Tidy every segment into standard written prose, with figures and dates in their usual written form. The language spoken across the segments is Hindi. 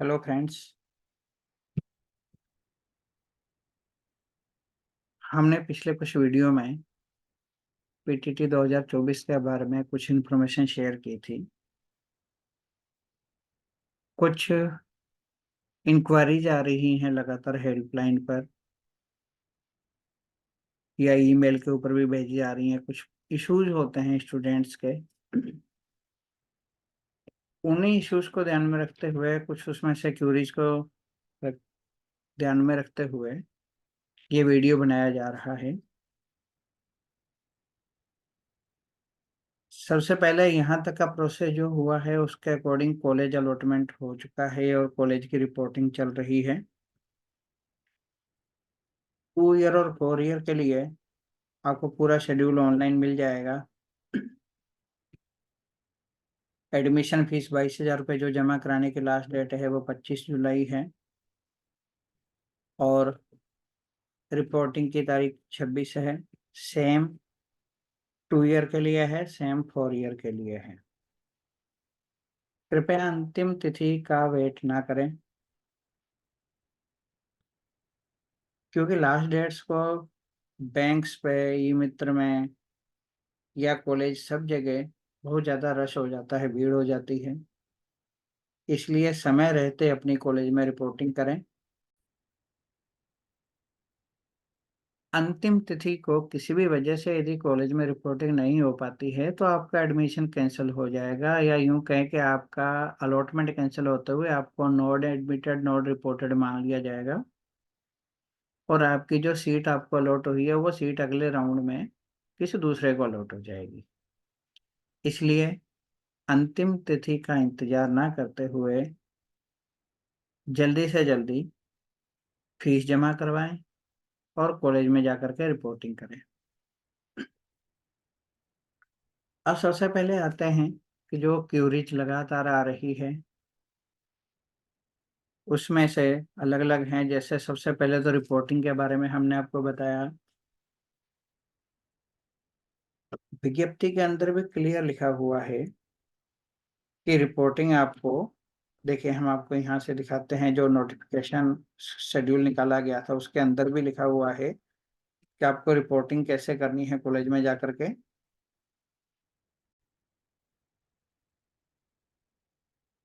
Hello friends. हमने पिछले कुछ वीडियो में पीटीटी 2024 के बारे में कुछ इन्फॉर्मेशन शेयर की थी। कुछ इंक्वायरीज आ रही हैं लगातार हेल्पलाइन पर या ईमेल के ऊपर भी भेजी जा रही हैं। कुछ इश्यूज होते हैं स्टूडेंट्स के। उन्हीं इश्यूज को ध्यान में रखते हुए, कुछ उसमें सिक्योरिटीज को रख- ध्यान में रखते हुए ये वीडियो बनाया जा रहा है। सबसे पहले यहाँ तक का प्रोसेस जो हुआ है उसके अकॉर्डिंग कॉलेज अलॉटमेंट हो चुका है और कॉलेज की रिपोर्टिंग चल रही है। 2 ईयर और 4 ईयर के लिए आपको पूरा शेड्यूल ऑनलाइन मिल जाएगा। एडमिशन फीस 22,000 रुपये जो जमा कराने की लास्ट डेट है वो 25 जुलाई है और रिपोर्टिंग की तारीख 26 है। सेम 2 ईयर के लिए है, सेम 4 ईयर के लिए है। कृपया अंतिम तिथि का वेट ना करें, क्योंकि लास्ट डेट्स को बैंक्स पे, ई मित्र में या कॉलेज सब जगह बहुत ज़्यादा रश हो जाता है, भीड़ हो जाती है। इसलिए समय रहते अपनी कॉलेज में रिपोर्टिंग करें। अंतिम तिथि को किसी भी वजह से यदि कॉलेज में रिपोर्टिंग नहीं हो पाती है तो आपका एडमिशन कैंसिल हो जाएगा, या यूं कहें कि आपका अलॉटमेंट कैंसिल होते हुए आपको नॉट एडमिटेड नॉट रिपोर्टेड मान लिया जाएगा और आपकी जो सीट आपको अलॉट हुई है वो सीट अगले राउंड में किसी दूसरे को अलॉट हो जाएगी। इसलिए अंतिम तिथि का इंतजार ना करते हुए जल्दी से जल्दी फीस जमा करवाएं और कॉलेज में जाकर के रिपोर्टिंग करें। अब सबसे पहले आते हैं कि जो क्यूरीज लगातार आ रही है उसमें से अलग अलग हैं। जैसे सबसे पहले तो रिपोर्टिंग के बारे में हमने आपको बताया। विज्ञप्ति के अंदर भी क्लियर लिखा हुआ है कि रिपोर्टिंग आपको, देखिए हम आपको यहाँ से दिखाते हैं, जो नोटिफिकेशन शेड्यूल निकाला गया था उसके अंदर भी लिखा हुआ है कि आपको रिपोर्टिंग कैसे करनी है कॉलेज में जाकर के।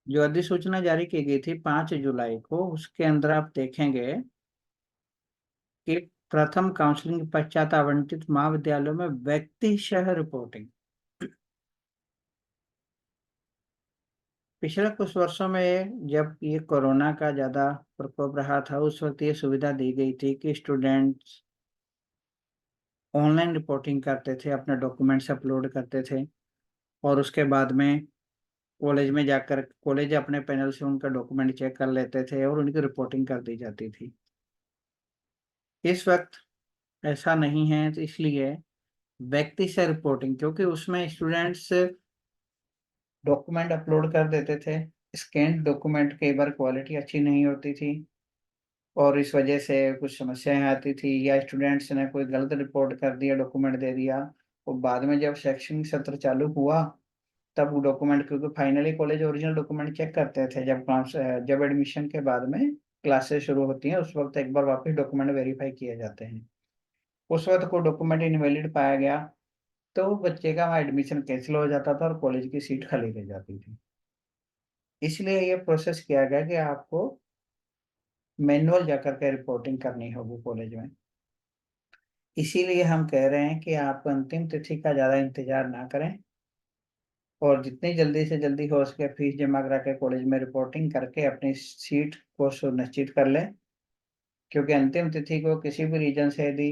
जो अधिसूचना जारी की गई थी 5 जुलाई को, उसके अंदर आप देखेंगे कि प्रथम काउंसलिंग के पश्चात आवंटित महाविद्यालयों में व्यक्तिशः रिपोर्टिंग। पिछले कुछ वर्षों में जब ये कोरोना का ज्यादा प्रकोप रहा था उस वक्त ये सुविधा दी गई थी कि स्टूडेंट्स ऑनलाइन रिपोर्टिंग करते थे, अपने डॉक्यूमेंट्स अपलोड करते थे और उसके बाद में कॉलेज में जाकर कॉलेज अपने पैनल से उनका डॉक्यूमेंट चेक कर लेते थे और उनकी रिपोर्टिंग कर दी जाती थी। इस वक्त ऐसा नहीं है, तो इसलिए व्यक्ति से रिपोर्टिंग, क्योंकि उसमें स्टूडेंट्स डॉक्यूमेंट अपलोड कर देते थे, स्कैन डॉक्यूमेंट कई बार क्वालिटी अच्छी नहीं होती थी और इस वजह से कुछ समस्याएं आती थी, या स्टूडेंट्स ने कोई गलत रिपोर्ट कर दिया, डॉक्यूमेंट दे दिया और बाद में जब शैक्षणिक सत्र चालू हुआ तब वो डॉक्यूमेंट, क्योंकि finally college original document check करते थे जब एडमिशन के बाद में क्लासेस शुरू होती हैं, उस वक्त एक बार वापस डॉक्यूमेंट वेरीफाई किए जाते हैं। उस वक्त को डॉक्यूमेंट इनवैलिड पाया गया तो बच्चे का वहाँ एडमिशन कैंसिल हो जाता था और कॉलेज की सीट खाली रह जाती थी। इसलिए ये प्रोसेस किया गया कि आपको मैनुअल जाकर के रिपोर्टिंग करनी होगी कॉलेज में। इसीलिए हम कह रहे हैं कि आप अंतिम तिथि का ज़्यादा इंतजार ना करें और जितनी जल्दी से जल्दी हो सके फीस जमा करा के कॉलेज में रिपोर्टिंग करके अपनी सीट को सुनिश्चित कर लें, क्योंकि अंतिम तिथि को किसी भी रीजन से यदि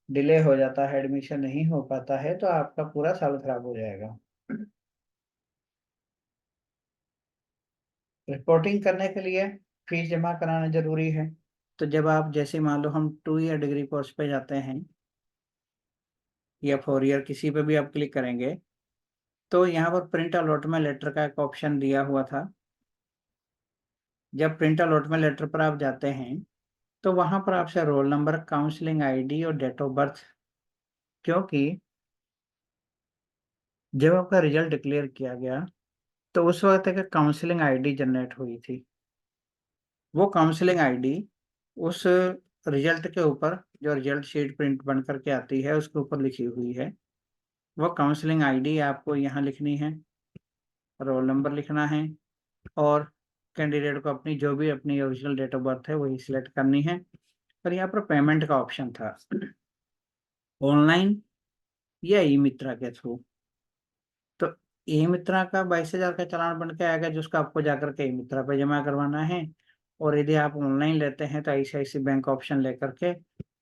डिले हो जाता है, एडमिशन नहीं हो पाता है, तो आपका पूरा साल खराब हो जाएगा। रिपोर्टिंग करने के लिए फीस जमा कराना जरूरी है। तो जब आप, जैसे मान लो हम 2 ईयर डिग्री कोर्स पे जाते हैं या 4 ईयर, किसी पे भी आप क्लिक करेंगे तो यहाँ पर प्रिंट अलॉटमेंट लेटर का एक ऑप्शन दिया हुआ था। जब प्रिंट अलॉटमेंट लेटर पर आप जाते हैं तो वहां पर आपसे रोल नंबर, काउंसलिंग आईडी और डेट ऑफ बर्थ, क्योंकि जब आपका रिजल्ट डिक्लेयर किया गया तो उस वक्त एक काउंसलिंग आईडी जनरेट हुई थी वो काउंसलिंग आईडी उस रिजल्ट के ऊपर, जो रिजल्ट शीट प्रिंट बन करके आती है उसके ऊपर लिखी हुई है, वो काउंसलिंग आईडी आपको यहाँ लिखनी है, रोल नंबर लिखना है, और कैंडिडेट को अपनी जो भी अपनी ओरिजिनल डेट ऑफ बर्थ है वही सिलेक्ट करनी है। और यहाँ पर पेमेंट का ऑप्शन था, ऑनलाइन या ई मित्रा के थ्रू। तो ई मित्रा का 22,000 का चालान बन के आएगा, जिसको आपको जाकर के ई मित्रा पे जमा करवाना है। और यदि आप ऑनलाइन लेते हैं तो ICICI बैंक ऑप्शन लेकर के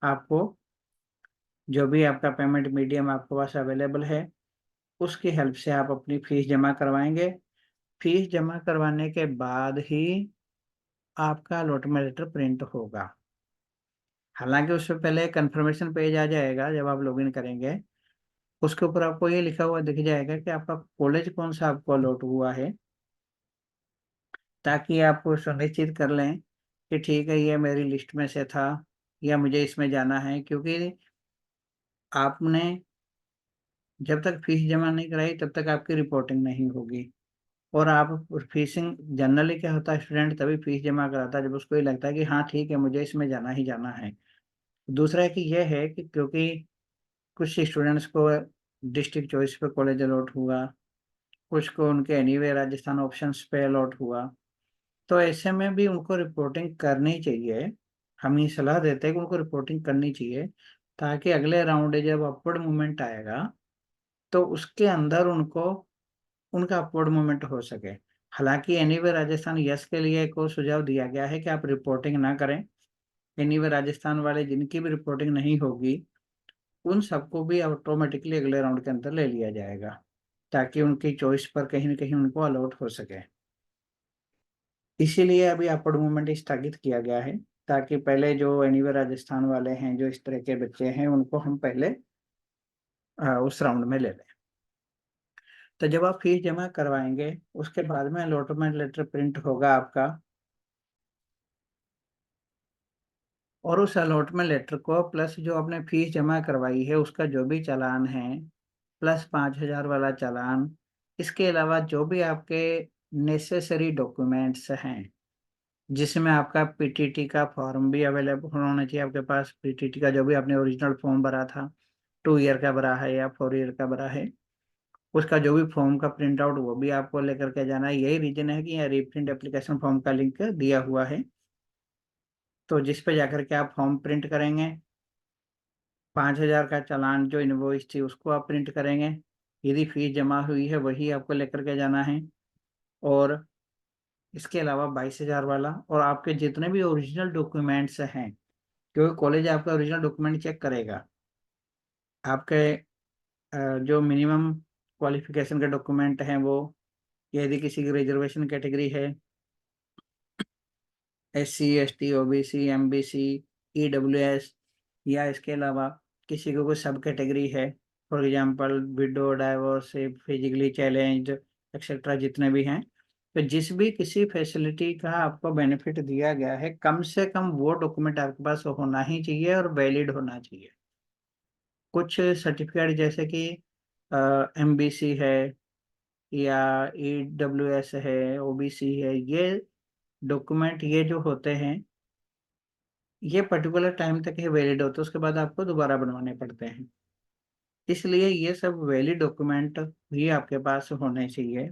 आपको जो भी आपका पेमेंट मीडियम आपके पास अवेलेबल है उसकी हेल्प से आप अपनी फीस जमा करवाएंगे। फीस जमा करवाने के बाद ही आपका अलॉटमेंट लेटर प्रिंट होगा। हालांकि उससे पहले कंफर्मेशन पेज आ जाएगा जब आप लॉगिन करेंगे, उसके ऊपर आपको ये लिखा हुआ दिख जाएगा कि आपका कॉलेज कौन सा आपको अलॉट हुआ है, ताकि आप सुनिश्चित कर लें कि ठीक है ये मेरी लिस्ट में से था या मुझे इसमें जाना है। क्योंकि आपने जब तक फीस जमा नहीं कराई तब तक आपकी रिपोर्टिंग नहीं होगी। और आप फीसिंग जनरली क्या होता है, स्टूडेंट तभी फीस जमा कराता है जब उसको ये लगता है कि हाँ ठीक है मुझे इसमें जाना ही जाना है। दूसरा है कि यह है कि क्योंकि कुछ स्टूडेंट्स को डिस्ट्रिक्ट चॉइस पे कॉलेज अलॉट हुआ, कुछ को उनके एनीवे राजस्थान ऑप्शंस पे अलॉट हुआ, तो ऐसे में भी उनको रिपोर्टिंग करनी चाहिए। हम ये सलाह देते हैं कि उनको रिपोर्टिंग करनी चाहिए, ताकि अगले राउंड जब अपवर्ड मूवमेंट आएगा तो उसके अंदर उनको उनका अपवर्ड मूवमेंट हो सके। हालांकि एनीवे राजस्थान यस के लिए एक और सुझाव दिया गया है कि आप रिपोर्टिंग ना करें। एनीवे राजस्थान वाले जिनकी भी रिपोर्टिंग नहीं होगी उन सबको भी ऑटोमेटिकली अगले राउंड के अंदर ले लिया जाएगा, ताकि उनकी चॉइस पर कहीं ना कहीं उनको अलॉट हो सके। इसीलिए अभी अपवर्ड मूवमेंट स्थगित किया गया है, ताकि पहले जो एनीवे राजस्थान वाले हैं, जो इस तरह के बच्चे हैं, उनको हम पहले उस राउंड में ले लें। तो जब आप फीस जमा करवाएंगे उसके बाद में अलॉटमेंट लेटर प्रिंट होगा आपका, और उस अलॉटमेंट लेटर को प्लस जो आपने फीस जमा करवाई है उसका जो भी चालान है, प्लस 5,000 वाला चालान, इसके अलावा जो भी आपके नेसेसरी डॉक्यूमेंट्स हैं, जिसमें आपका PTT का फॉर्म भी अवेलेबल होना चाहिए आपके पास। PTT का जो भी आपने ओरिजिनल फॉर्म भरा था, 2 ईयर का भरा है या 4 ईयर का भरा है, उसका जो भी फॉर्म का प्रिंट आउट वो भी आपको लेकर के जाना है। यही रीजन है कि यहाँ रीप्रिंट एप्लीकेशन फॉर्म का लिंक दिया हुआ है, तो जिस पे जाकर के आप फॉर्म प्रिंट करेंगे, 5,000 का चालान जो इनवॉइस थी उसको आप प्रिंट करेंगे, यदि फीस जमा हुई है वही आपको लेकर के जाना है। और इसके अलावा 22,000 वाला और आपके जितने भी ओरिजिनल डॉक्यूमेंट्स हैं, क्योंकि कॉलेज आपका ओरिजिनल डॉक्यूमेंट चेक करेगा। आपके जो मिनिमम क्वालिफिकेशन के डॉक्यूमेंट हैं वो, यदि किसी की रिजर्वेशन कैटेगरी है, SC ST OBC MBC EWS, या इसके अलावा किसी को कोई सब कैटेगरी है, for example window, divorce, physically challenged etcetera, जितने भी हैं, तो जिस भी किसी फैसिलिटी का आपको बेनिफिट दिया गया है, कम से कम वो डॉक्यूमेंट आपके पास होना ही चाहिए और वैलिड होना चाहिए। कुछ सर्टिफिकेट जैसे कि MBC है या EWS है, OBC है, ये डॉक्यूमेंट ये जो होते हैं ये पर्टिकुलर टाइम तक ही वैलिड होते हैं, उसके बाद आपको दोबारा बनवाने पड़ते हैं। इसलिए ये सब वैलिड डॉक्यूमेंट भी आपके पास होने चाहिए।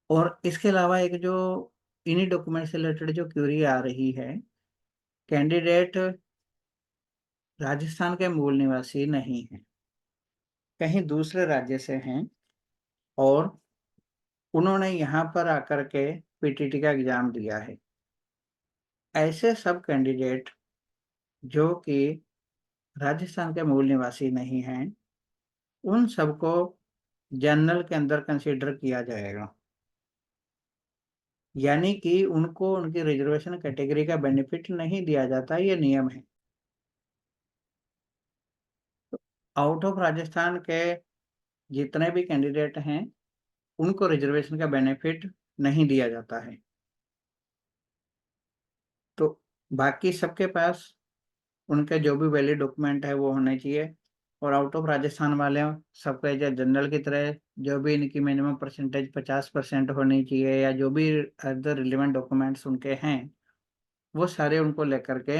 और इसके अलावा एक जो इन्हीं डॉक्यूमेंट से रिलेटेड जो क्यूरी आ रही है, कैंडिडेट राजस्थान के मूल निवासी नहीं है, कहीं दूसरे राज्य से हैं, और उन्होंने यहाँ पर आकर के PTT का एग्जाम दिया है। ऐसे सब कैंडिडेट जो कि राजस्थान के मूल निवासी नहीं हैं, उन सबको जनरल के अंदर कंसीडर किया जाएगा। यानी कि उनको उनकी रिजर्वेशन कैटेगरी का बेनिफिट नहीं दिया जाता, ये नियम है। आउट ऑफ राजस्थान के जितने भी कैंडिडेट हैं उनको रिजर्वेशन का बेनिफिट नहीं दिया जाता है। तो बाकी सबके पास उनके जो भी वैलिड डॉक्यूमेंट है वो होने चाहिए। और आउट ऑफ राजस्थान वाले सबका जनरल की तरह जो भी इनकी मिनिमम परसेंटेज 50% होनी चाहिए, या जो भी अदर रिलेवेंट डॉक्यूमेंट्स उनके हैं, वो सारे उनको लेकर के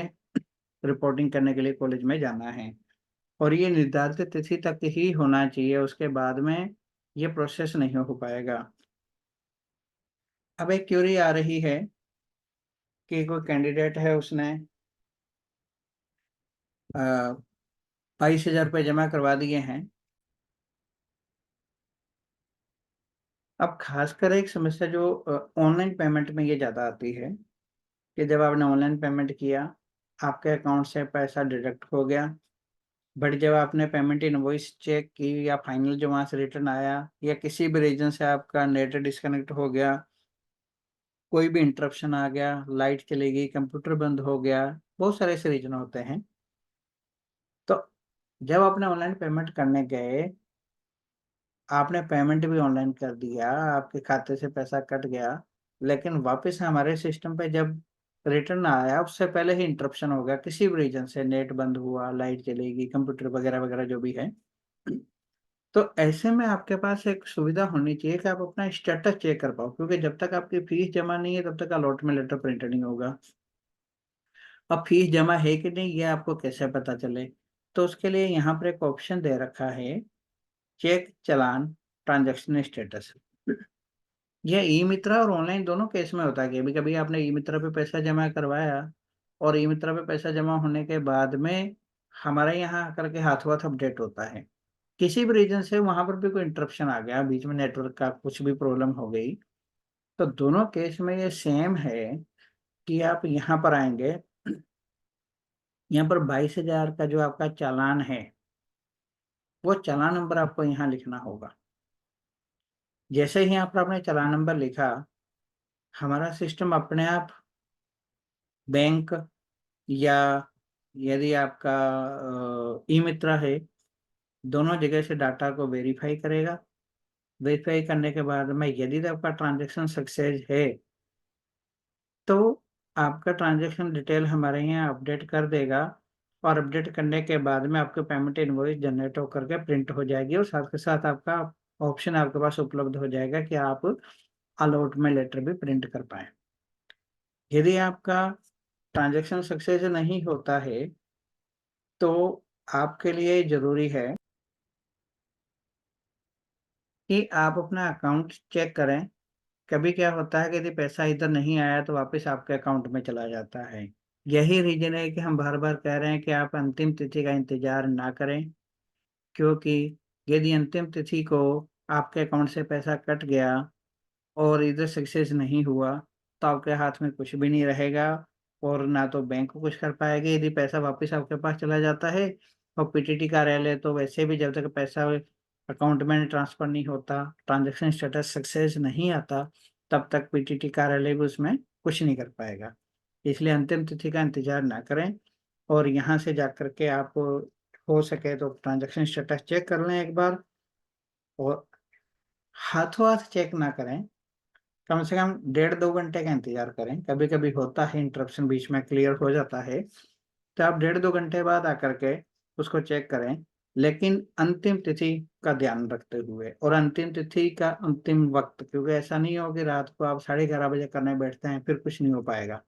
रिपोर्टिंग करने के लिए कॉलेज में जाना है। और ये निर्धारित तिथि तक ही होना चाहिए, उसके बाद में ये प्रोसेस नहीं हो पाएगा। अब एक क्यूरी आ रही है कि कोई कैंडिडेट है, उसने 22,000 रुपये जमा करवा दिए हैं। अब खासकर एक समस्या जो ऑनलाइन पेमेंट में ये ज़्यादा आती है कि जब आपने ऑनलाइन पेमेंट किया, आपके अकाउंट से पैसा डिडक्ट हो गया, बट जब आपने पेमेंट इनवॉइस चेक की या फाइनल जो वहाँ से रिटर्न आया, या किसी भी रीजन से आपका नेट डिस्कनेक्ट हो गया, कोई भी इंटरप्शन आ गया, लाइट चली गई, कंप्यूटर बंद हो गया, बहुत सारे ऐसे रीजन होते हैं। तो जब आपने ऑनलाइन पेमेंट करने गए, आपने पेमेंट भी ऑनलाइन कर दिया, आपके खाते से पैसा कट गया, लेकिन वापस हमारे सिस्टम पे जब रिटर्न आया, उससे पहले ही इंटरप्शन हो गया, किसी भी रीजन से नेट बंद हुआ, लाइट चलेगी, कंप्यूटर वगैरह वगैरह जो भी है। तो ऐसे में आपके पास एक सुविधा होनी चाहिए कि आप अपना स्टेटस चेक कर पाओ, क्योंकि जब तक आपकी फीस जमा नहीं है, तब तक अलॉटमेंट लेटर प्रिंट नहीं होगा। अब फीस जमा है कि नहीं, ये आपको कैसे पता चले? तो उसके लिए यहाँ पर एक ऑप्शन दे रखा है, चेक चालान ट्रांजैक्शन स्टेटस। यह ई मित्रा और ऑनलाइन दोनों केस में होता है कि कभी-कभी आपने ई मित्रा पे पैसा जमा करवाया, और ई मित्रा पे पैसा जमा होने के बाद में हमारे यहाँ आकर के हाथों-हाथ अपडेट होता है। किसी भी रीज़न से वहाँ पर भी कोई इंटरप्शन आ गया, बीच में नेटवर्क का कुछ भी प्रॉब्लम हो गई, तो दोनों केस में ये सेम है कि आप यहाँ पर आएँगे, यहाँ पर 22,000 का जो आपका चालान है, वो चालान नंबर आपको यहाँ लिखना होगा। जैसे ही आप आपने चालान नंबर लिखा, हमारा सिस्टम अपने आप बैंक, या यदि आपका ई-मित्र है, दोनों जगह से डाटा को वेरीफाई करेगा। वेरीफाई करने के बाद में यदि आपका ट्रांज़ैक्शन सक्सेस है, तो आपका ट्रांज़ैक्शन डिटेल हमारे यहाँ अपडेट कर देगा, और अपडेट करने के बाद में आपको पेमेंट इनवॉइस जनरेट होकर के प्रिंट हो जाएगी, और साथ के साथ आपका ऑप्शन आपके पास उपलब्ध हो जाएगा कि आप अलॉटमेंट लेटर भी प्रिंट कर पाएँ। यदि आपका ट्रांज़ैक्शन सक्सेस नहीं होता है, तो आपके लिए ज़रूरी है कि आप अपना अकाउंट चेक करें। कभी क्या होता है कि यदि पैसा इधर नहीं आया, तो वापस आपके अकाउंट में चला जाता है। यही रीज़न है कि हम बार-बार कह रहे हैं कि आप अंतिम तिथि का इंतज़ार ना करें, क्योंकि यदि अंतिम तिथि को आपके अकाउंट से पैसा कट गया और इधर सक्सेस नहीं हुआ, तो आपके हाथ में कुछ भी नहीं रहेगा, और ना तो बैंक कुछ कर पाएगी। यदि पैसा वापस आपके पास चला जाता है, और पीटीटी कार्यालय तो वैसे भी जब तक पैसा अकाउंट में ट्रांसफ़र नहीं होता, ट्रांज़ैक्शन स्टेटस सक्सेस नहीं आता, तब तक पीटीटी कार्यालय भी उसमें कुछ नहीं कर पाएगा। इसलिए अंतिम तिथि का इंतज़ार ना करें, और यहाँ से जाकर के आप हो सके तो ट्रांज़ैक्शन स्टेटस चेक कर लें एक बार, और हाथों-हाथ चेक ना करें। कम से कम डेढ़ 2 घंटे का इंतज़ार करें, कभी-कभी होता है इंटरप्शन, बीच में क्लियर हो जाता है, तो आप डेढ़ 2 घंटे बाद आकर के उसको चेक करें, लेकिन अंतिम तिथि का ध्यान रखते हुए, और अंतिम तिथि का अंतिम वक़्त, क्योंकि ऐसा नहीं हो कि रात को आप 11:30 बजे करने बैठते हैं, फिर कुछ नहीं हो पाएगा।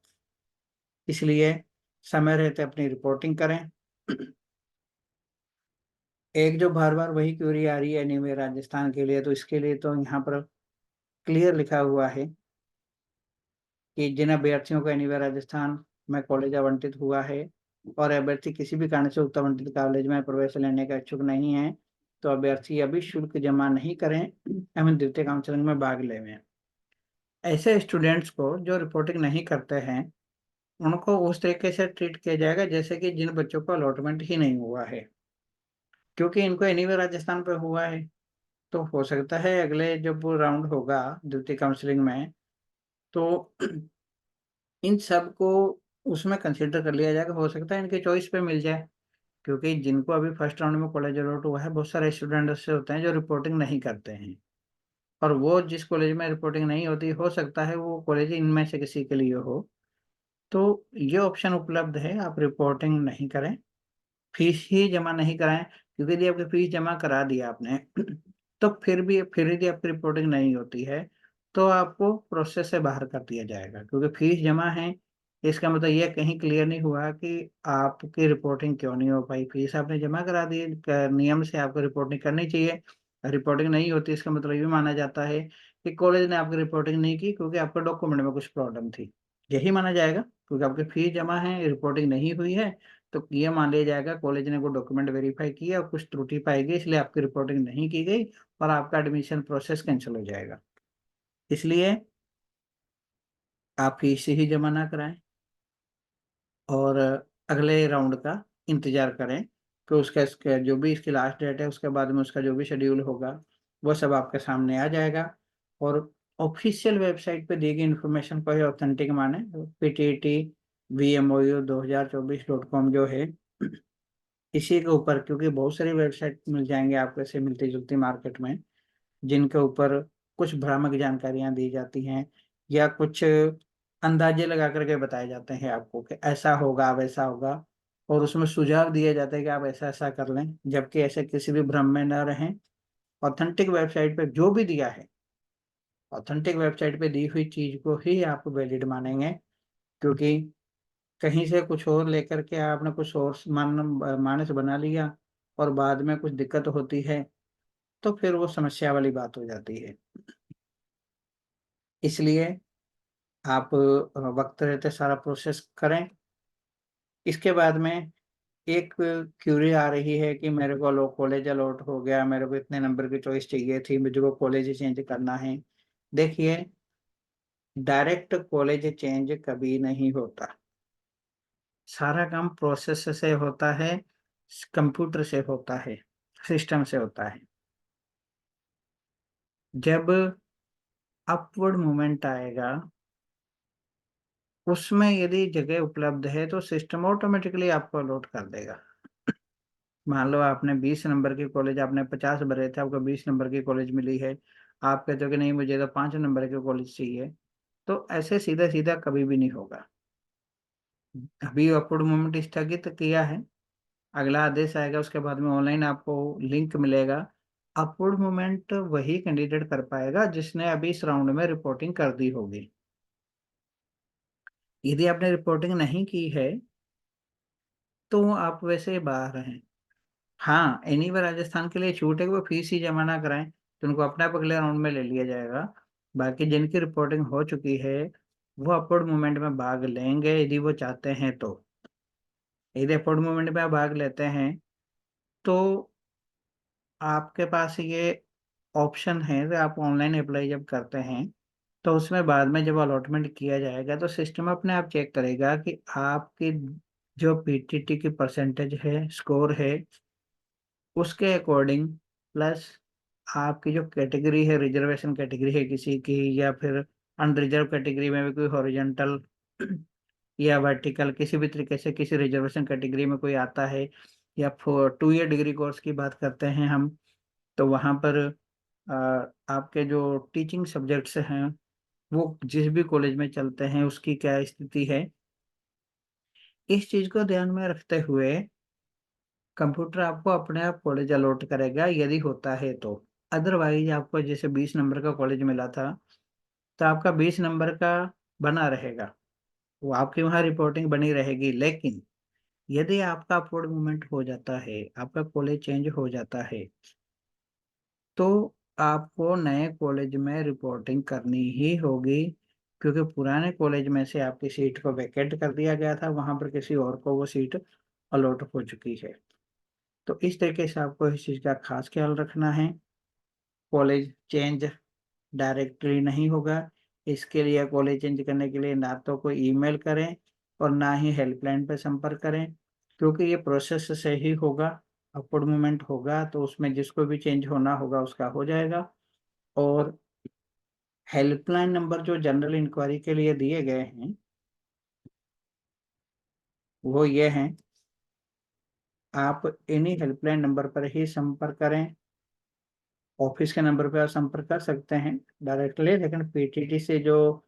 इसलिए समय रहते अपनी रिपोर्टिंग करें। एक जो बार-बार वही क्वेरी आ रही है एनीवे राजस्थान के लिए, तो इसके लिए तो यहाँ पर क्लियर लिखा हुआ है कि जिन अभ्यर्थियों को एनीवे राजस्थान में कॉलेज आवंटित हुआ है, और अभ्यर्थी किसी भी कारण से उक्त आवंटित कॉलेज में प्रवेश लेने का इच्छुक नहीं है, तो अभ्यर्थी अभी शुल्क जमा नहीं करें एवं द्वितीय काउंसलिंग में भाग लेवें। ऐसे स्टूडेंट्स को जो रिपोर्टिंग नहीं करते हैं, उनको उस तरीके से ट्रीट किया जाएगा जैसे कि जिन बच्चों को अलॉटमेंट ही नहीं हुआ है, क्योंकि इनको एनीवे राजस्थान पे हुआ है। तो हो सकता है अगले जब वो राउंड होगा द्वितीय काउंसलिंग में, तो इन सबको उसमें कंसीडर कर लिया जाएगा, हो सकता है इनके चॉइस पे मिल जाए, क्योंकि जिनको अभी फर्स्ट राउंड में कॉलेज अलॉट हुआ है, बहुत सारे स्टूडेंट ऐसे होते हैं जो रिपोर्टिंग नहीं करते हैं, और वो जिस कॉलेज में रिपोर्टिंग नहीं होती, हो सकता है वो कॉलेज इनमें से किसी के लिए हो। तो ये ऑप्शन उपलब्ध है, आप रिपोर्टिंग नहीं करें, फीस ही जमा नहीं कराएं, क्योंकि यदि आपकी फीस जमा करा दिया आपने तो फिर यदि आपकी रिपोर्टिंग नहीं होती है तो आपको प्रोसेस से बाहर कर दिया जाएगा, क्योंकि फीस जमा है। इसका मतलब यह कहीं क्लियर नहीं हुआ कि आपकी रिपोर्टिंग क्यों नहीं हो पाई। फीस आपने जमा करा दी, नियम से आपको रिपोर्टिंग करनी चाहिए। रिपोर्टिंग नहीं होती, इसका मतलब ये माना जाता है कि कॉलेज ने आपकी रिपोर्टिंग नहीं की क्योंकि आपके डॉक्यूमेंट में कुछ प्रॉब्लम थी। यही माना जाएगा, क्योंकि आपकी फीस जमा है, रिपोर्टिंग नहीं हुई है, तो ये मान लिया जाएगा कॉलेज ने कोई डॉक्यूमेंट वेरीफाई किया और कुछ त्रुटि पाई गई, इसलिए आपकी रिपोर्टिंग नहीं की गई और आपका एडमिशन प्रोसेस कैंसिल हो जाएगा। इसलिए आप फीस ही जमा ना कराएं और अगले राउंड का इंतजार करें कि उसका जो भी इसकी लास्ट डेट है उसके बाद में उसका जो भी शेड्यूल होगा वो सब आपके सामने आ जाएगा। और ऑफिशियल वेबसाइट पे दी गई इन्फॉर्मेशन को ही ऑथेंटिक माने। PTTVMOU2024.com जो है, इसी के ऊपर, क्योंकि बहुत सारी वेबसाइट मिल जाएंगे आपको ऐसे मिलती जुलती मार्केट में, जिनके ऊपर कुछ भ्रामक जानकारियां दी जाती हैं या कुछ अंदाजे लगा करके बताए जाते हैं आपको कि ऐसा होगा वैसा होगा, और उसमें सुझाव दिए जाते हैं कि आप ऐसा ऐसा कर लें, जबकि ऐसे किसी भी भ्रम में न रहें। ऑथेंटिक वेबसाइट पे जो भी दिया है, ऑथेंटिक वेबसाइट पे दी हुई चीज को ही आप वैलिड मानेंगे, क्योंकि कहीं से कुछ और लेकर के आपने कुछ और मानस बना लिया और बाद में कुछ दिक्कत होती है तो फिर वो समस्या वाली बात हो जाती है। इसलिए आप वक्त रहते सारा प्रोसेस करें। इसके बाद में एक क्यूरी आ रही है कि मेरे को लो कॉलेज अलॉट हो गया, मेरे को इतने नंबर की चॉइस चाहिए थी, मुझे को कॉलेज चेंज करना है। देखिए, डायरेक्ट कॉलेज चेंज कभी नहीं होता। सारा काम प्रोसेस से होता है, कंप्यूटर से होता है, सिस्टम से होता है। जब अपवर्ड मूवमेंट आएगा उसमें यदि जगह उपलब्ध है तो सिस्टम ऑटोमेटिकली आपको अलॉट कर देगा। मान लो आपने 20 नंबर की कॉलेज, आपने 50 भरे थे, आपको 20 नंबर की कॉलेज मिली है, आप कहते हो कि नहीं मुझे तो 5 नंबर की कॉलेज चाहिए, तो ऐसे सीधा सीधा कभी भी नहीं होगा। अभी अपवर्ड मूवमेंट स्थगित किया है, अगला आदेश आएगा उसके बाद में ऑनलाइन आपको लिंक मिलेगा। अपवर्ड मूवमेंट वही कैंडिडेट कर पाएगा जिसने अभी इस राउंड में रिपोर्टिंग कर दी होगी। यदि आपने रिपोर्टिंग नहीं की है तो आप वैसे बाहर हैं। हाँ, एनी बार राजस्थान के लिए छूट है कि वो फीस ही जमा ना कराएं तो उनको अपने आप अगले राउंड में ले लिया जाएगा। बाकी जिनकी रिपोर्टिंग हो चुकी है वो अपवर्ड मूवमेंट में भाग लेंगे यदि वो चाहते हैं तो। यदि अपवर्ड मूवमेंट में आप भाग लेते हैं तो आपके पास ये ऑप्शन है कि आप ऑनलाइन अप्लाई जब करते हैं तो उसमें बाद में जब अलॉटमेंट किया जाएगा तो सिस्टम अपने आप चेक करेगा कि आपकी जो पीटीटी की परसेंटेज है, स्कोर है, उसके अकॉर्डिंग प्लस आपकी जो कैटेगरी है, रिजर्वेशन कैटेगरी है किसी की, या फिर अनरिजर्व कैटेगरी में भी कोई हॉरिजॉन्टल या वर्टिकल किसी भी तरीके से किसी रिजर्वेशन कैटेगरी में कोई आता है, या 2 ईयर डिग्री कोर्स की बात करते हैं हम, तो वहाँ पर आपके जो टीचिंग सब्जेक्ट्स हैं वो जिस भी कॉलेज में चलते हैं उसकी क्या स्थिति है, इस चीज को ध्यान में रखते हुए कंप्यूटर आपको अपने आप कॉलेज अलॉट करेगा यदि होता है तो। अदरवाइज आपको जैसे 20 नंबर का कॉलेज मिला था तो आपका 20 नंबर का बना रहेगा, वो आपकी वहाँ रिपोर्टिंग बनी रहेगी। लेकिन यदि आपका अपवर्ड मूवमेंट हो जाता है, आपका कॉलेज चेंज हो जाता है, तो आपको नए कॉलेज में रिपोर्टिंग करनी ही होगी, क्योंकि पुराने कॉलेज में से आपकी सीट को वैकेंट कर दिया गया था, वहां पर किसी और को वो सीट अलॉट हो चुकी है। तो इस तरीके से आपको इस चीज़ का खास ख्याल रखना है। कॉलेज चेंज डायरेक्टली नहीं होगा। इसके लिए कॉलेज चेंज करने के लिए ना तो कोई ईमेल करें और ना ही हेल्पलाइन पर संपर्क करें, क्योंकि ये प्रोसेस से ही होगा। अपवर्ड मूवमेंट होगा तो उसमें जिसको भी चेंज होना होगा उसका हो जाएगा। और हेल्पलाइन नंबर जो जनरल इंक्वायरी के लिए दिए गए हैं वो ये हैं, आप इन्हीं हेल्पलाइन नंबर पर ही संपर्क करें। ऑफिस के नंबर पर आप संपर्क कर सकते हैं डायरेक्टली, लेकिन पीटीटी से जो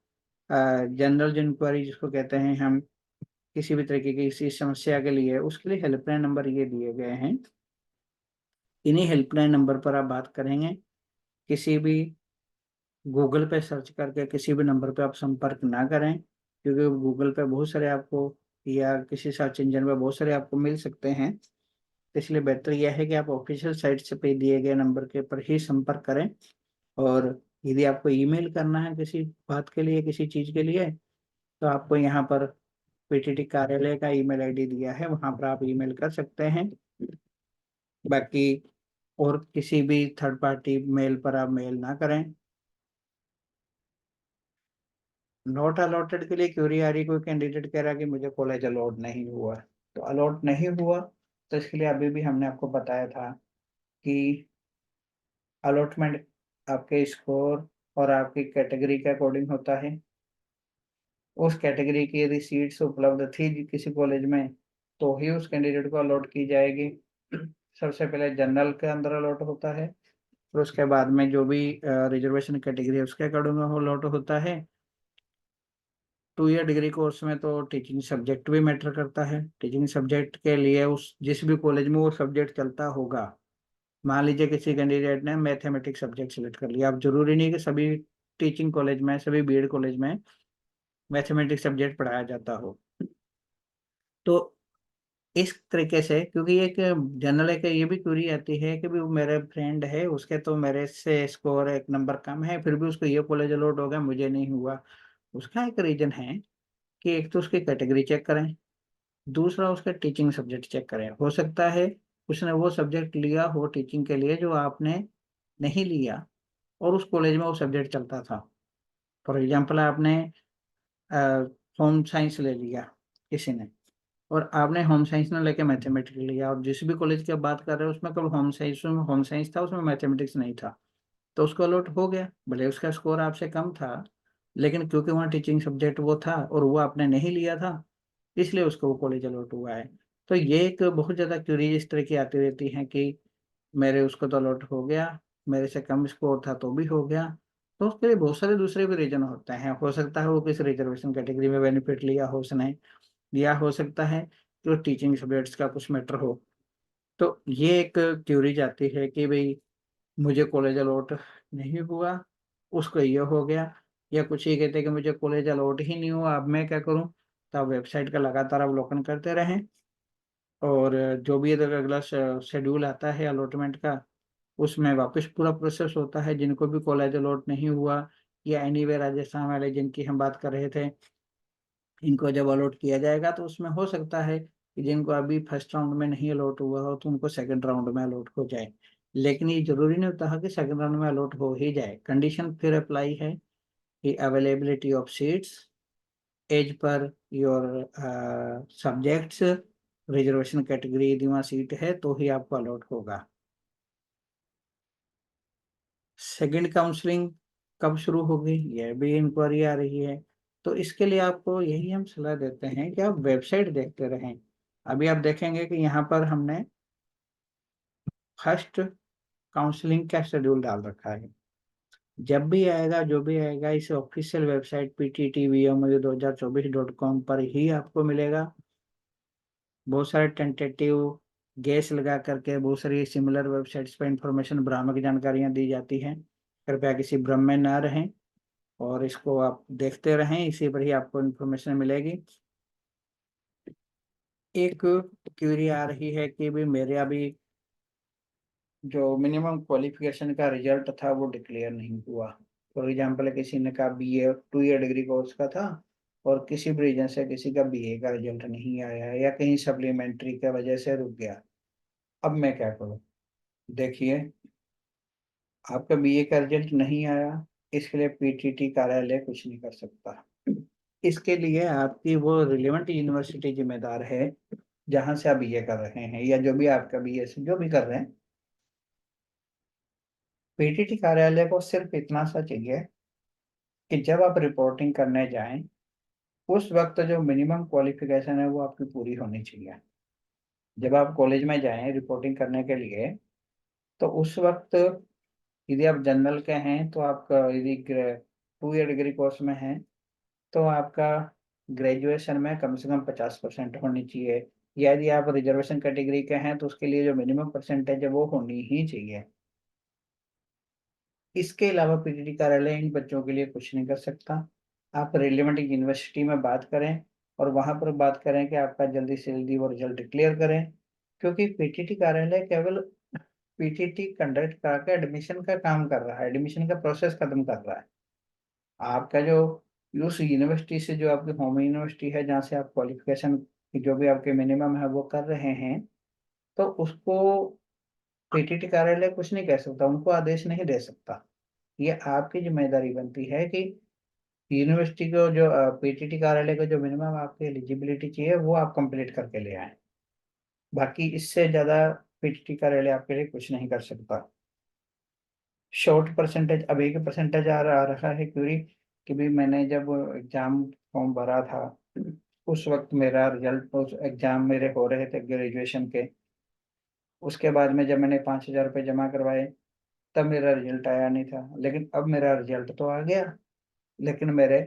जनरल इंक्वायरी जिसको कहते हैं हम, किसी भी तरीके की किसी समस्या के लिए, उसके लिए हेल्पलाइन नंबर ये दिए गए हैं। इन्हीं हेल्पलाइन नंबर पर आप बात करेंगे। किसी भी गूगल पे सर्च करके किसी भी नंबर पे आप संपर्क ना करें, क्योंकि गूगल पे बहुत सारे आपको या किसी सर्च इंजन पे बहुत सारे आपको मिल सकते हैं। तो इसलिए बेहतर यह है कि आप ऑफिशियल साइट से पे दिए गए नंबर के पर ही संपर्क करें। और यदि आपको ईमेल करना है किसी बात के लिए, किसी चीज के लिए, तो आपको यहाँ पर पीटीटी कार्यालय का ईमेल आईडी दिया है, वहां पर आप ईमेल कर सकते हैं। बाकी और किसी भी थर्ड पार्टी मेल पर आप मेल ना करें। नॉट अलॉटेड के लिए क्यूरी आ रही, कोई कैंडिडेट कह रहा है कि मुझे कॉलेज अलॉट नहीं हुआ। तो अलॉट नहीं हुआ, तो इसके लिए अभी भी हमने आपको बताया था कि अलॉटमेंट आपके स्कोर और आपकी कैटेगरी के अकॉर्डिंग होता है। उस कैटेगरी की यदि सीट्स उपलब्ध थी किसी कॉलेज में, तो ही उस कैंडिडेट को अलॉट की जाएगी। सबसे पहले जनरल के अंदर अलॉट होता है, फिर उसके बाद में जो भी रिजर्वेशन कैटेगरी है उसके अकॉर्डिंग अलॉट होता है। 2 ईयर डिग्री कोर्स में तो टीचिंग सब्जेक्ट भी मैटर करता है। टीचिंग सब्जेक्ट के लिए उस जिस भी कॉलेज में वो सब्जेक्ट चलता होगा, मान लीजिए किसी कैंडिडेट ने मैथमेटिक्स सब्जेक्ट सेलेक्ट कर लिया, अब जरूरी नहीं कि सभी टीचिंग कॉलेज में, सभी बीएड कॉलेज में मैथमेटिक्स सब्जेक्ट पढ़ाया जाता हो। तो इस तरीके से, क्योंकि एक जनरल एक ये भी क्वेरी आती है कि भी वो मेरे फ्रेंड है, उसके तो मेरे से स्कोर 1 नंबर कम है, फिर भी उसको ये कॉलेज अलॉट हो गया, मुझे नहीं हुआ। उसका एक रीजन है कि एक तो उसकी कैटेगरी चेक करें, दूसरा उसका टीचिंग सब्जेक्ट चेक करें। हो सकता है उसने वो सब्जेक्ट लिया हो टीचिंग के लिए जो आपने नहीं लिया, और उस कॉलेज में वो सब्जेक्ट चलता था। फॉर एग्जाम्पल आपने होम साइंस ले लिया किसी ने, और आपने होम साइंस ने लेके मैथमेटिक्स लिया, और जिस भी कॉलेज की आप बात कर रहे हो उसमें केवल होम साइंस था, उसमें मैथमेटिक्स नहीं था, तो उसको अलॉट हो गया। भले उसका स्कोर आपसे कम था, लेकिन क्योंकि वहाँ टीचिंग सब्जेक्ट वो था और वो आपने नहीं लिया था, इसलिए उसको वो कॉलेज अलॉट हुआ है। तो ये एक बहुत ज़्यादा क्यूरीज इस तरह की आती रहती हैं कि मेरे उसको तो अलॉट हो गया, मेरे से कम स्कोर था तो भी हो गया। तो उसके लिए बहुत सारे दूसरे भी रीजन होते हैं। हो सकता है वो किसी रिजर्वेशन कैटेगरी में बेनिफिट लिया हो उसने, या हो सकता है कि वो टीचिंग सब्जेक्ट्स का कुछ मैटर हो। तो ये एक क्यूरीज आती है कि भाई मुझे कॉलेज अलॉट नहीं हुआ, उसको ये हो गया। या कुछ ये कहते हैं कि मुझे कॉलेज अलॉट ही नहीं हुआ, अब मैं क्या करूं। तो आप वेबसाइट का लगातार अवलोकन करते रहें, और जो भी इधर अगला शेड्यूल आता है अलॉटमेंट का, उसमें वापस पूरा प्रोसेस होता है। जिनको भी कॉलेज अलॉट नहीं हुआ, या एनीवे राजस्थान वाले जिनकी हम बात कर रहे थे, इनको जब अलॉट किया जाएगा तो उसमें हो सकता है कि जिनको अभी फर्स्ट राउंड में नहीं अलॉट हुआ हो तो उनको सेकंड राउंड में अलॉट हो जाए। लेकिन ये जरूरी नहीं होता है कि सेकंड राउंड में अलॉट हो ही जाए। कंडीशन फिर अप्लाई है कि availability of seats as per your subjects, reservation category यदि वहाँ सीट है तो ही आपको अलॉट होगा। सेकंड काउंसलिंग कब शुरू होगी, यह भी इंक्वायरी आ रही है। तो इसके लिए आपको यही हम सलाह देते हैं कि आप वेबसाइट देखते रहें। अभी आप देखेंगे कि यहाँ पर हमने फर्स्ट काउंसलिंग का शेड्यूल डाल रखा है। जब भी आएगा, जो भी आएगा, इस ऑफिशियल वेबसाइट pttvmu2024.com पर ही आपको मिलेगा। बहुत सारे टेंटेटिव गेस लगा करके बहुत सारी सिमिलर वेबसाइट्स पर इंफॉर्मेशन, भ्रामक जानकारियां दी जाती हैं। कृपया किसी भ्रम में ना रहें, और इसको आप देखते रहें, इसी पर ही आपको इन्फॉर्मेशन मिलेगी। एक क्यूरी आ रही है कि भी मेरे अभी जो मिनिमम क्वालिफिकेशन का रिजल्ट था वो डिक्लेयर नहीं हुआ। फॉर एग्जाम्पल किसी ने कहा बीए 2 ईयर डिग्री कोर्स का था, और किसी भी रीजन से किसी का बीए का रिजल्ट नहीं आया, या कहीं सप्लीमेंट्री की वजह से रुक गया। अब मैं क्या करूं। देखिए, आपका बीए का रिजल्ट नहीं आया, इसके लिए पीटीटी कार्यालय कुछ नहीं कर सकता। इसके लिए आपकी वो रिलेवेंट यूनिवर्सिटी जिम्मेदार है जहां से आप बीए कर रहे हैं, या जो भी आपका बीए से जो भी कर रहे हैं। पीटीटी कार्यालय को सिर्फ इतना सा चाहिए कि जब आप रिपोर्टिंग करने जाएं, उस वक्त जो मिनिमम क्वालिफिकेशन है वो आपकी पूरी होनी चाहिए। जब आप कॉलेज में जाएं रिपोर्टिंग करने के लिए, तो उस वक्त यदि आप जनरल के हैं तो आपका, यदि 2 ईयर डिग्री कोर्स में हैं तो आपका ग्रेजुएशन में कम से कम 50% होनी चाहिए। यदि आप रिजर्वेशन कैटेगरी के हैं तो उसके लिए जो मिनिमम परसेंटेज है वो होनी ही चाहिए। इसके अलावा पीटीटी कार्यालय इन बच्चों के लिए कुछ नहीं कर सकता। आप रिलेवेंट यूनिवर्सिटी में बात करें और वहां पर बात करें कि आपका जल्दी से जल्दी वो रिजल्ट डिक्लेयर करें, क्योंकि पीटीटी कार्यालय केवल पीटीटी कंडक्ट करके एडमिशन का काम कर रहा है, एडमिशन का प्रोसेस खत्म कर रहा है। आपका जो उस यूनिवर्सिटी से, जो आपकी होम यूनिवर्सिटी है जहाँ से आप क्वालिफिकेशन जो भी आपके मिनिमम है वो कर रहे हैं, तो उसको पीटीटी कार्यालय कुछ नहीं कह सकता, उनको आदेश नहीं दे सकता। ये आपकी जिम्मेदारी बनती है कि यूनिवर्सिटी को जो पीटीटी कार्यालय को जो मिनिमम आपकी एलिजिबिलिटी चाहिए वो आप कंप्लीट करके ले आए। बाकी इससे ज्यादा पीटीटी कार्यालय आपके लिए कुछ नहीं कर सकता। शॉर्ट परसेंटेज, अभी के परसेंटेज आ रहा है क्योंकि कि भी मैंने जब एग्जाम फॉर्म भरा था उस वक्त मेरा रिजल्ट, उस एग्जाम मेरे हो रहे थे ग्रेजुएशन के, उसके बाद में जब मैंने 5,000 रुपये जमा करवाए तब मेरा रिजल्ट आया नहीं था। लेकिन अब मेरा रिजल्ट तो आ गया, लेकिन मेरे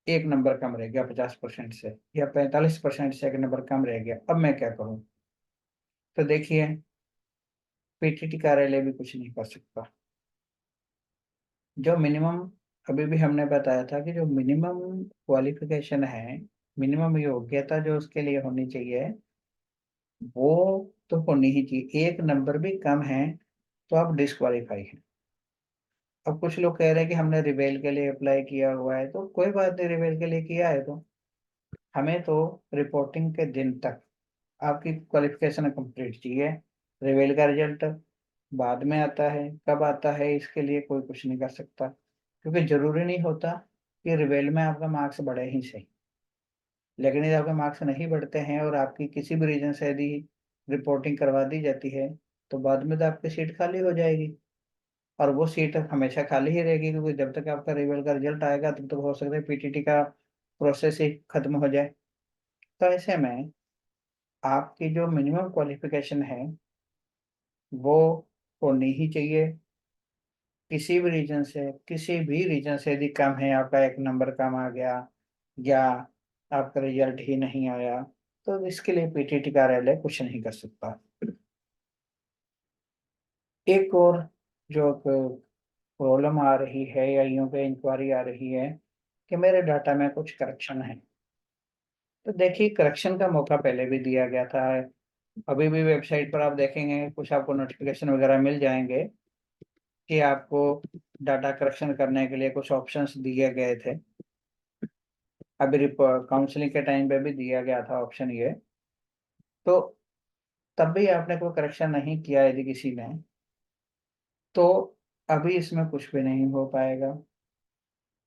एक नंबर कम रह गया 50% से, या 45% से एक नंबर कम रह गया। अब मैं क्या करूं? तो देखिए, पीटीटी कार्यालय भी कुछ नहीं कर सकता। जो मिनिमम, अभी भी हमने बताया था कि जो मिनिमम क्वालिफिकेशन है, मिनिमम योग्यता जो उसके लिए होनी चाहिए वो तो होनी ही चाहिए। एक नंबर भी कम है तो आप डिस्क्वालीफाई हैं। अब कुछ लोग कह रहे हैं कि हमने रिवेल के लिए अप्लाई किया हुआ है, तो कोई बात नहीं, रिवेल के लिए किया है तो हमें तो रिपोर्टिंग के दिन तक आपकी क्वालिफिकेशन कंप्लीट चाहिए। रिवेल का रिजल्ट बाद में आता है, कब आता है इसके लिए कोई कुछ नहीं कर सकता, क्योंकि जरूरी नहीं होता कि रिवेल में आपका मार्क्स बढ़े ही सही। लेकिन यदि आपके मार्क्स नहीं बढ़ते हैं और आपकी किसी भी रीजन से यदि रिपोर्टिंग करवा दी जाती है तो बाद में तो आपकी सीट खाली हो जाएगी, और वो सीट हमेशा खाली ही रहेगी, क्योंकि जब तक आपका रिवेल का रिजल्ट आएगा तब तक हो सकता है पीटीटी का प्रोसेस ही खत्म हो जाए। तो ऐसे में आपकी जो मिनिमम क्वालिफिकेशन है वो होनी ही चाहिए। किसी भी रीजन से यदि कम है, आपका एक नंबर कम आ गया या आपका रिजल्ट ही नहीं आया, तो इसके लिए पीटीटी कार्यालय कुछ नहीं कर सकता। एक और जो प्रॉब्लम आ रही है या यूं पे इंक्वायरी आ रही है कि मेरे डाटा में कुछ करेक्शन है, तो देखिए करेक्शन का मौका पहले भी दिया गया था। अभी भी वेबसाइट पर आप देखेंगे कुछ आपको नोटिफिकेशन वगैरह मिल जाएंगे कि आपको डाटा करेक्शन करने के लिए कुछ ऑप्शंस दिए गए थे। अभी काउंसलिंग के टाइम पे भी दिया गया था ऑप्शन ये, तो तब भी आपने कोई करेक्शन नहीं किया यदि किसी ने, तो अभी इसमें कुछ भी नहीं हो पाएगा।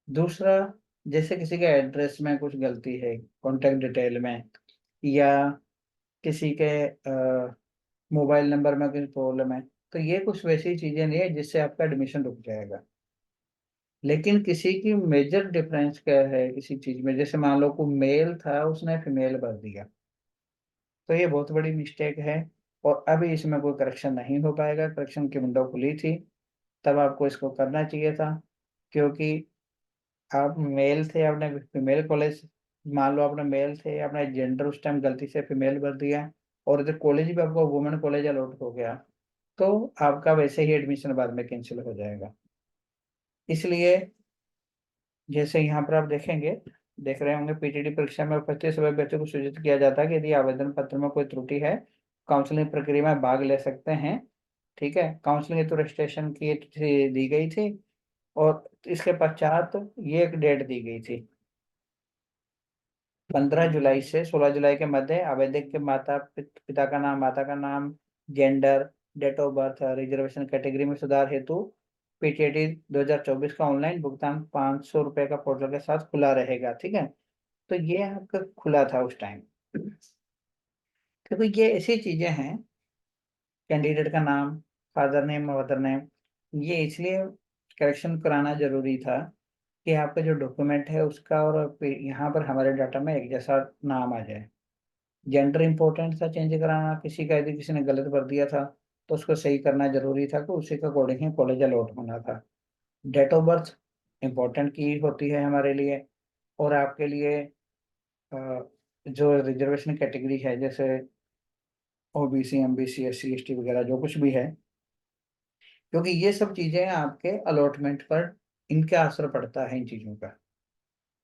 दूसरा, जैसे किसी के एड्रेस में कुछ गलती है, कॉन्टेक्ट डिटेल में, या किसी के मोबाइल नंबर में कुछ प्रॉब्लम है, तो ये कुछ वैसी चीजें नहीं है जिससे आपका एडमिशन रुक जाएगा। लेकिन किसी की मेजर डिफरेंस क्या है किसी चीज में, जैसे मान लो कोई मेल था उसने फीमेल भर दिया, तो ये बहुत बड़ी मिस्टेक है और अभी इसमें कोई करेक्शन नहीं हो पाएगा। करेक्शन की विंडो खुली थी, तब आपको इसको करना चाहिए था, क्योंकि आप मेल थे, आपने फीमेल कॉलेज, मान लो आपने मेल थे, आपने जेंडर उस टाइम गलती से फीमेल भर दिया और इधर कॉलेज भी आपको वुमेन कॉलेज अलॉट हो गया, तो आपका वैसे ही एडमिशन बाद में कैंसिल हो जाएगा। इसलिए जैसे यहाँ पर आप देखेंगे, देख रहे होंगे, पीटीटी परीक्षा में उपस्थित सभी अभ्यर्थियों को सूचित किया जाता है कि यदि आवेदन पत्र में कोई त्रुटि है काउंसलिंग प्रक्रिया में भाग ले सकते हैं। ठीक है, काउंसलिंग हेतु रजिस्ट्रेशन की दी गई थी और इसके पश्चात ये एक डेट दी गई थी, 15 जुलाई से 16 जुलाई के मध्य आवेदक के पिता का नाम, माता का नाम, gender, date of birth, reservation category में सुधार हेतु पीटीटी 2024 का ऑनलाइन भुगतान 500 रुपये का पोर्टल के साथ खुला रहेगा। ठीक है, तो ये आपका खुला था उस टाइम, क्योंकि ये ऐसी चीजें हैं, कैंडिडेट का नाम, फादर नेम, मदर नेम, ये इसलिए करेक्शन कराना जरूरी था कि आपका जो डॉक्यूमेंट है उसका और यहाँ पर हमारे डाटा में एक जैसा नाम आ जाए। जेंडर इंपॉर्टेंट था चेंज कराना, किसी का यदि किसी ने गलत भर दिया था तो उसको सही करना जरूरी था कि उसी के अकॉर्डिंग ही कॉलेज अलॉट होना था। डेट ऑफ बर्थ इंपॉर्टेंट की होती है हमारे लिए और आपके लिए, जो रिजर्वेशन कैटेगरी है, जैसे ओबीसी, एमबीसी, एससी, एसटी वगैरह जो कुछ भी है, क्योंकि ये सब चीजें आपके अलॉटमेंट पर इनका असर पड़ता है इन चीजों का,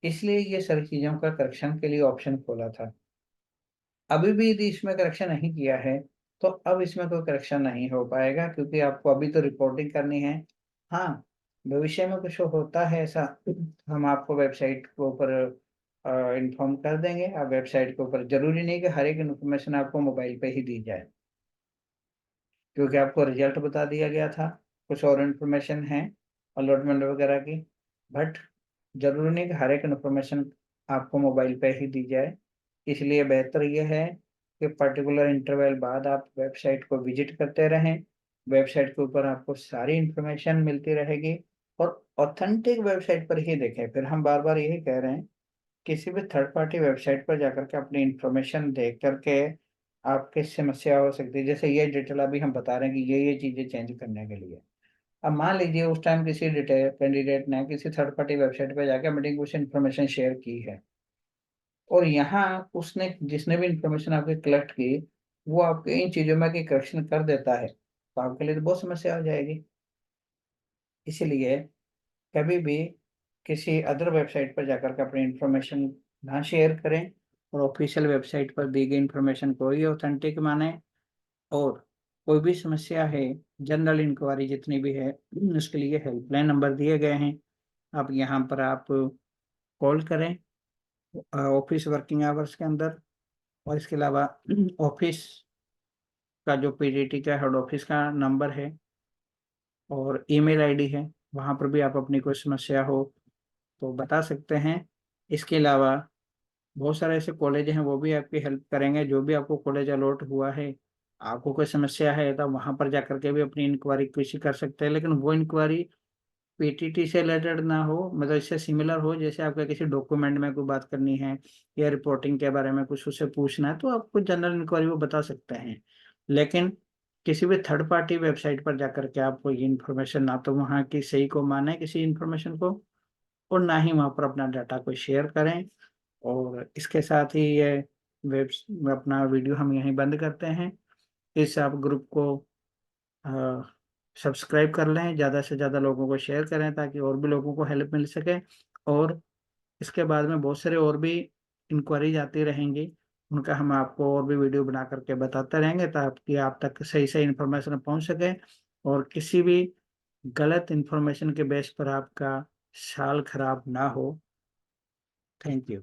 इसलिए ये सारी चीजों का करेक्शन के लिए ऑप्शन खोला था। अभी भी यदि इसमें करेक्शन नहीं किया है तो अब इसमें कोई करेक्शन नहीं हो पाएगा, क्योंकि आपको अभी तो रिपोर्टिंग करनी है। हाँ, भविष्य में कुछ होता है ऐसा, हम आपको वेबसाइट के ऊपर इन्फॉर्म कर देंगे। आप वेबसाइट के ऊपर, जरूरी नहीं कि हर एक इन्फॉर्मेशन आपको मोबाइल पे ही दी जाए, क्योंकि आपको रिजल्ट बता दिया गया था, कुछ और इन्फॉर्मेशन है अलॉटमेंट वगैरह की, बट जरूरी नहीं कि हर एक इन्फॉर्मेशन आपको मोबाइल पे ही दी जाए। इसलिए बेहतर यह है कि पर्टिकुलर इंटरवल बाद आप वेबसाइट को विजिट करते रहें। वेबसाइट के ऊपर आपको सारी इन्फॉर्मेशन मिलती रहेगी, और ऑथेंटिक वेबसाइट पर ही देखें। फिर हम बार बार यही कह रहे हैं, किसी भी थर्ड पार्टी वेबसाइट पर जाकर के अपनी इंफॉर्मेशन देख करके आपकी समस्या हो सकती है। जैसे ये डिटेल अभी हम बता रहे हैं कि ये चीजें चेंज करने के लिए, अब मान लीजिए उस टाइम किसी डिटेल कैंडिडेट ने किसी थर्ड पार्टी वेबसाइट पर जाकर अपनी कुछ इन्फॉर्मेशन शेयर की है, और यहाँ उसने जिसने भी इंफॉर्मेशन आपकी कलेक्ट की, वो आपके इन चीजों में करेक्शन कर देता है, तो आपके लिए तो बहुत समस्या हो जाएगी। इसलिए कभी भी किसी अदर वेबसाइट पर जाकर के अपनी इंफॉर्मेशन ना शेयर करें, और ऑफिशियल वेबसाइट पर दी गई इंफॉर्मेशन को ही ऑथेंटिक माने। और कोई भी समस्या है, जनरल इंक्वायरी जितनी भी है, उसके लिए हेल्पलाइन नंबर दिए गए हैं, आप यहाँ पर आप कॉल करें ऑफिस वर्किंग आवर्स के अंदर। और इसके अलावा ऑफिस का जो पीडीटी का हेड ऑफिस का नंबर है और ईमेल आईडी है, वहाँ पर भी आप अपनी कोई समस्या हो तो बता सकते हैं। इसके अलावा बहुत सारे ऐसे कॉलेज हैं, वो भी आपकी हेल्प करेंगे। जो भी आपको कॉलेज अलॉट हुआ है, आपको कोई समस्या है तो वहाँ पर जाकर के भी अपनी इंक्वायरी किसी कर सकते हैं, लेकिन वो इंक्वायरी पीटीटी से रिलेटेड ना हो, मतलब इससे सिमिलर हो। जैसे आपका किसी डॉक्यूमेंट में कोई बात करनी है या रिपोर्टिंग के बारे में कुछ उससे पूछना है, तो आपको जनरल इंक्वायरी वो बता सकते हैं। लेकिन किसी भी थर्ड पार्टी वेबसाइट पर जाकर के आपको ये इन्फॉर्मेशन, ना तो वहाँ की सही को माने किसी इन्फॉर्मेशन को, और ना ही वहाँ पर अपना डाटा को शेयर करें। और इसके साथ ही ये वेब अपना वीडियो हम यहीं बंद करते हैं। इस आप ग्रुप को सब्सक्राइब कर लें, ज़्यादा से ज़्यादा लोगों को शेयर करें ताकि और भी लोगों को हेल्प मिल सके। और इसके बाद में बहुत सारे और भी इंक्वायरीज आती रहेंगी, उनका हम आपको और भी वीडियो बना करके बताते रहेंगे ताकि आप तक सही सही इन्फॉर्मेशन पहुंच सके, और किसी भी गलत इन्फॉर्मेशन के बेस पर आपका साल खराब ना हो। Thank you.